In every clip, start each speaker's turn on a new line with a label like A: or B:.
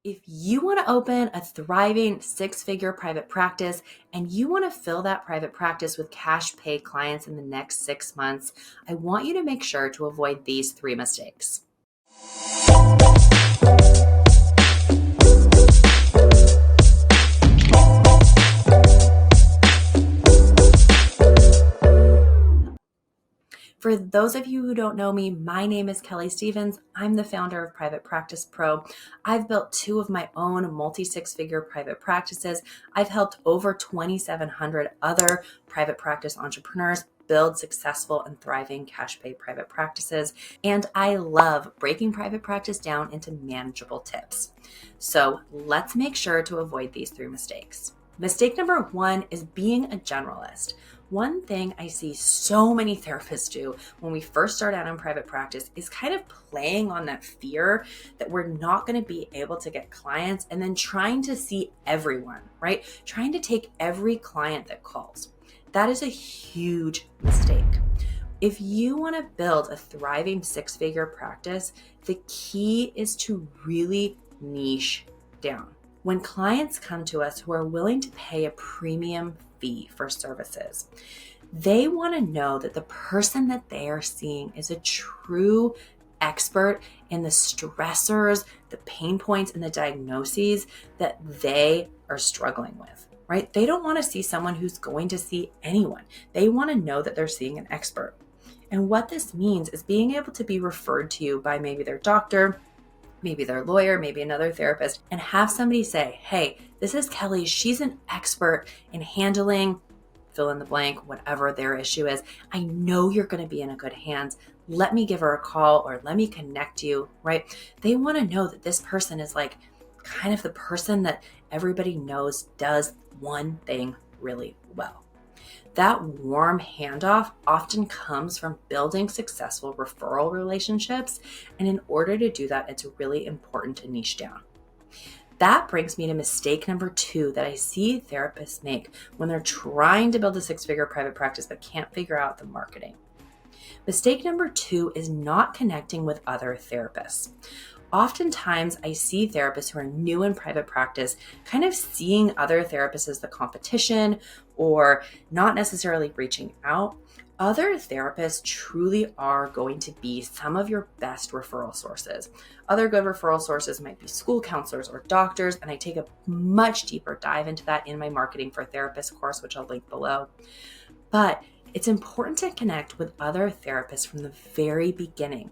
A: If you want to open a thriving six-figure private practice and you want to fill that private practice with cash pay clients in the next 6 months, I want you to make sure to avoid these 3 mistakes. For those of you who don't know me, my name is Kelley Stevens. I'm the founder of Private Practice Pro. I've built 2 of my own multi-six-figure private practices. I've helped over 2,700 other private practice entrepreneurs build successful and thriving cash pay private practices. And I love breaking private practice down into manageable tips. So let's make sure to avoid these 3 mistakes. Mistake number 1 is being a generalist. One thing I see so many therapists do when we first start out in private practice is kind of playing on that fear that we're not going to be able to get clients and then trying to see everyone, right? Trying to take every client that calls. That is a huge mistake. If you want to build a thriving 6-figure practice, the key is to really niche down. When clients come to us who are willing to pay a premium fee for services, they want to know that the person that they are seeing is a true expert in the stressors, the pain points, and the diagnoses that they are struggling with, right? They don't want to see someone who's going to see anyone. They want to know that they're seeing an expert. And what this means is being able to be referred to you by maybe their doctor, maybe their lawyer, maybe another therapist, and have somebody say, hey, this is Kelley. She's an expert in handling fill in the blank, whatever their issue is. I know you're going to be in a good hands. Let me give her a call or let me connect you, right? They want to know that this person is like kind of the person that everybody knows does one thing really well. That warm handoff often comes from building successful referral relationships. And in order to do that, it's really important to niche down. That brings me to mistake number 2 that I see therapists make when they're trying to build a 6-figure private practice but can't figure out the marketing. Mistake number 2 is not connecting with other therapists. Oftentimes, I see therapists who are new in private practice kind of seeing other therapists as the competition or not necessarily reaching out. Other therapists truly are going to be some of your best referral sources. Other good referral sources might be school counselors or doctors, and I take a much deeper dive into that in my Marketing for Therapists course, which I'll link below. But it's important to connect with other therapists from the very beginning.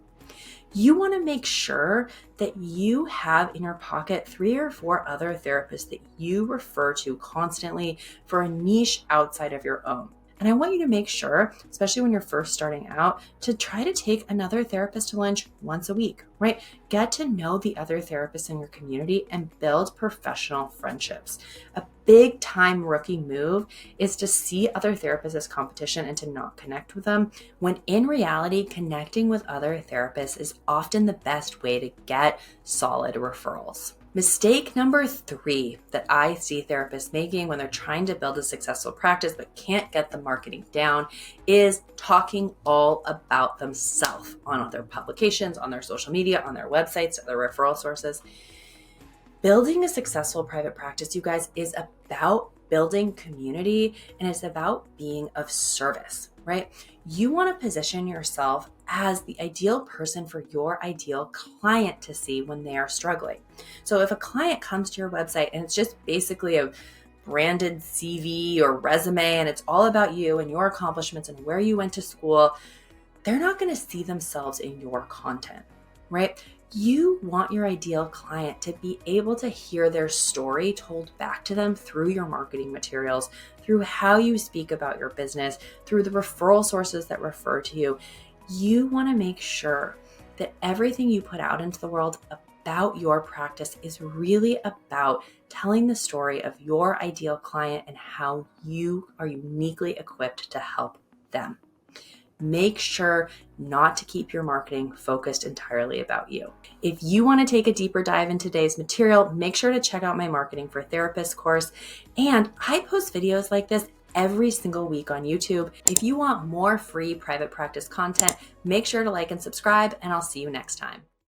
A: You want to make sure that you have in your pocket 3 or 4 other therapists that you refer to constantly for a niche outside of your own. And I want you to make sure, especially when you're first starting out, to try to take another therapist to lunch once a week, right? Get to know the other therapists in your community and build professional friendships. A big time rookie move is to see other therapists as competition and to not connect with them, when in reality, connecting with other therapists is often the best way to get solid referrals. Mistake number 3 that I see therapists making when they're trying to build a successful practice but can't get the marketing down is talking all about themselves on their publications, on their social media, on their websites, their referral sources. Building a successful private practice, you guys, is about building community and it's about being of service, right? You want to position yourself as the ideal person for your ideal client to see when they are struggling. So if a client comes to your website and it's just basically a branded CV or resume and it's all about you and your accomplishments and where you went to school, they're not going to see themselves in your content, right? You want your ideal client to be able to hear their story told back to them through your marketing materials, through how you speak about your business, through the referral sources that refer to you. You want to make sure that everything you put out into the world about your practice is really about telling the story of your ideal client and how you are uniquely equipped to help them. Make sure not to keep your marketing focused entirely about you. If you want to take a deeper dive in today's material, make sure to check out my Marketing for Therapists course. And I post videos like this every single week on YouTube. If you want more free private practice content, make sure to like and subscribe, and I'll see you next time.